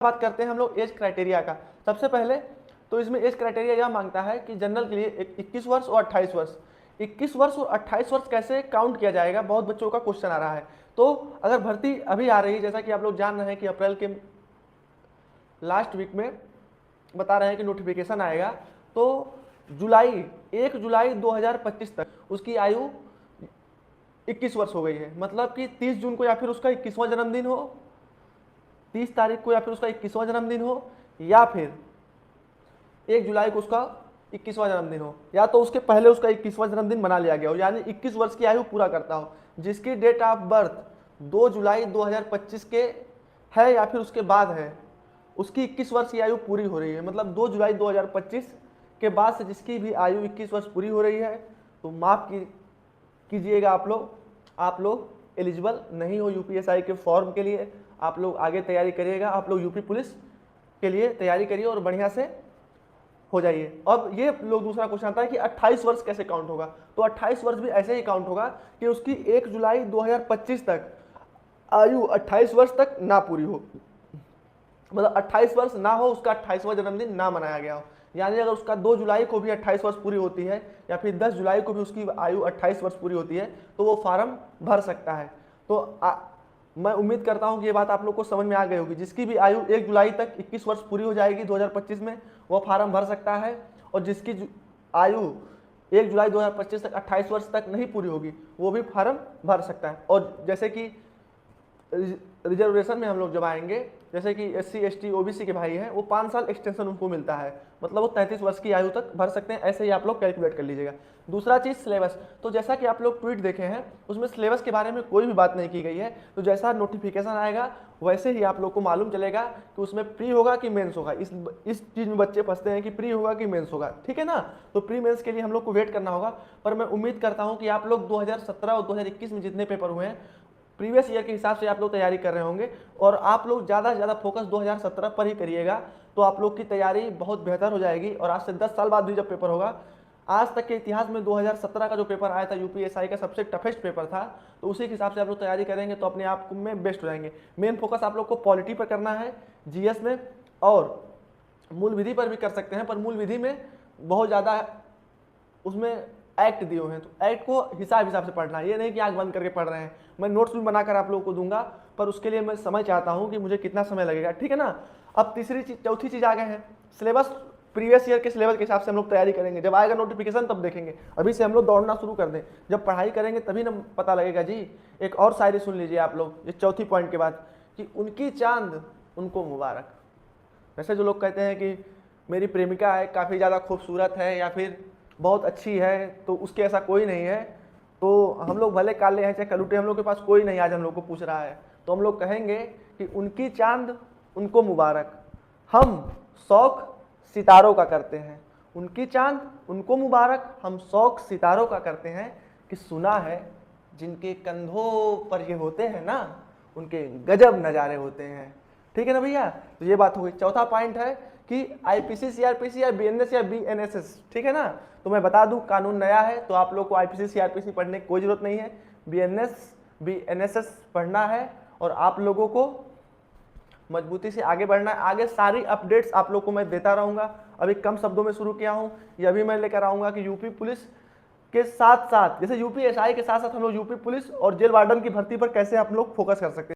बात करते हैं हम लोग एज क्राइटेरिया का। सबसे पहले तो इसमें एज क्राइटेरिया यह मांगता है कि जनरल के लिए 21 वर्ष और 28 वर्ष। 21 वर्ष और 28 वर्ष कैसे काउंट किया जाएगा, बहुत बच्चों का क्वेश्चन आ रहा है। तो अगर भर्ती अभी आ रही है, जैसा कि आप लोग जान रहे हैं कि अप्रैल के लास्ट वीक में बता रहे हैं कि नोटिफिकेशन आएगा, तो जुलाई 1 जुलाई 2025 तक उसकी आयु 21 वर्ष हो गई है। मतलब कि 30 जून को या फिर उसका 21वां जन्मदिन हो, 30 तारीख को या फिर उसका 21वां जन्मदिन हो, या फिर 1 जुलाई को उसका 21वां जन्मदिन हो, या तो उसके पहले उसका 21वां जन्मदिन मना लिया गया हो, यानी 21 वर्ष की आयु पूरा करता हो। जिसकी डेट ऑफ बर्थ 2 जुलाई 2025 के है या फिर उसके बाद है, उसकी 21 वर्ष की आयु पूरी हो रही है। मतलब 2 जुलाई 2025 के बाद से जिसकी भी आयु 21 वर्ष पूरी हो रही है, तो माफ कीजिएगा आप लोग एलिजिबल नहीं हो यूपीएसआई के फॉर्म के लिए। आप लोग आगे तैयारी करिएगा, आप लोग यूपी पुलिस के लिए तैयारी करिए और बढ़िया से हो जाइए। अब ये लोग दूसरा क्वेश्चन आता है कि 28 वर्ष कैसे काउंट होगा। तो 28 वर्ष भी ऐसे ही काउंट होगा कि उसकी 1 जुलाई 2025 तक आयु 28 वर्ष तक ना पूरी हो, मतलब 28 वर्ष ना हो, उसका 28वां जन्मदिन ना मनाया गया हो। यानी अगर उसका 2 जुलाई को भी 28 वर्ष पूरी होती है या फिर 10 जुलाई को भी उसकी आयु 28 वर्ष पूरी होती है, तो वो फार्म भर सकता है। तो मैं उम्मीद करता हूं कि ये बात आप लोग को समझ में आ गई होगी। जिसकी भी आयु 1 जुलाई तक 21 वर्ष पूरी हो जाएगी 2025 में, वो फार्म भर सकता है। और जिसकी आयु 1 जुलाई 2025 तक 28 वर्ष तक नहीं पूरी होगी, वो भी फार्म भर सकता है। और जैसे कि रिजर्वेशन में हम लोग जब आएंगे, जैसे कि SC ST OBC के भाई हैं, वो 5 साल एक्सटेंशन उनको मिलता है, मतलब वो 33 वर्ष की आयु तक भर सकते हैं। ऐसे ही आप लोग कैलकुलेट कर लीजिएगा। दूसरा चीज़ सिलेबस। तो जैसा कि आप लोग ट्वीट देखे हैं, उसमें सिलेबस के बारे में कोई भी बात नहीं की गई है। तो जैसा नोटिफिकेशन आएगा वैसे ही आप लोग को मालूम चलेगा कि उसमें प्री होगा कि मेंस होगा। इस चीज़ में बच्चे फंसते हैं कि प्री होगा कि मेंस होगा, ठीक है ना। तो प्री मेंस के लिए हम लोग को वेट करना होगा। पर मैं उम्मीद करता हूँ कि आप लोग 2017 और 2021 में जितने पेपर हुए हैं, प्रीवियस ईयर के हिसाब से आप लोग तैयारी कर रहे होंगे। और आप लोग ज़्यादा से ज़्यादा फोकस 2017 पर ही करिएगा, तो आप लोग की तैयारी बहुत बेहतर हो जाएगी। और आज से 10 साल बाद भी जब पेपर होगा, आज तक के इतिहास में 2017 का जो पेपर आया था यूपीएसआई का सबसे टफेस्ट पेपर था, तो उसी के हिसाब से आप लोग तैयारी करेंगे तो अपने आप में बेस्ट हो जाएंगे। मेन फोकस आप लोग को पॉलिटी पर करना है, जीएस में, और मूल विधि पर भी कर सकते हैं। पर मूल विधि में बहुत ज़्यादा उसमें एक्ट दिए हुए हैं, तो एक्ट को हिसाब से पढ़ना है। ये नहीं कि आंख बंद करके पढ़ रहे हैं। मैं नोट्स भी बनाकर आप लोगों को दूंगा, पर उसके लिए मैं समय चाहता हूं कि मुझे कितना समय लगेगा, ठीक है ना। अब चौथी चीज़ आ गए हैं सिलेबस। प्रीवियस ईयर के सिलेबस के हिसाब से हम लोग तैयारी करेंगे। जब आएगा नोटिफिकेशन तब देखेंगे। अभी से हम लोग दौड़ना शुरू कर दें, जब पढ़ाई करेंगे तभी ना पता लगेगा जी। एक और शायरी सुन लीजिए आप लोग, ये चौथी पॉइंट के बाद, कि उनकी चांद उनको मुबारक। वैसे जो लोग कहते हैं कि मेरी प्रेमिका है, काफ़ी ज़्यादा खूबसूरत है या फिर बहुत अच्छी है, तो उसके ऐसा कोई नहीं है, तो हम लोग भले काले हैं चाहे कलूटे, हम लोग के पास कोई नहीं आज हम लोग को पूछ रहा है, तो हम लोग कहेंगे कि उनकी चांद उनको मुबारक, हम शौक सितारों का करते हैं। उनकी चांद उनको मुबारक, हम शौक सितारों का करते हैं। कि सुना है जिनके कंधों पर ये होते हैं ना, उनके गजब नज़ारे होते हैं, ठीक है ना भैया। तो ये बात हो गई। चौथा पॉइंट है कि IPC CRPC या BNS या BNSS, ठीक है ना। तो मैं बता दूं, कानून नया है तो आप लोग को IPC CRPC पढ़ने की कोई जरूरत नहीं है, BNS BNSS पढ़ना है। और आप लोगों को मजबूती से आगे बढ़ना है। आगे सारी अपडेट्स आप लोग को मैं देता रहूंगा। अभी कम शब्दों में शुरू किया हूँ, ये अभी मैं लेकर आऊँगा कि यूपी पुलिस के साथ साथ, जैसे यूपीएसआई के साथ साथ हम लोग यूपी पुलिस और जेल वार्डन की भर्ती पर कैसे आप लोग फोकस कर सकते हैं।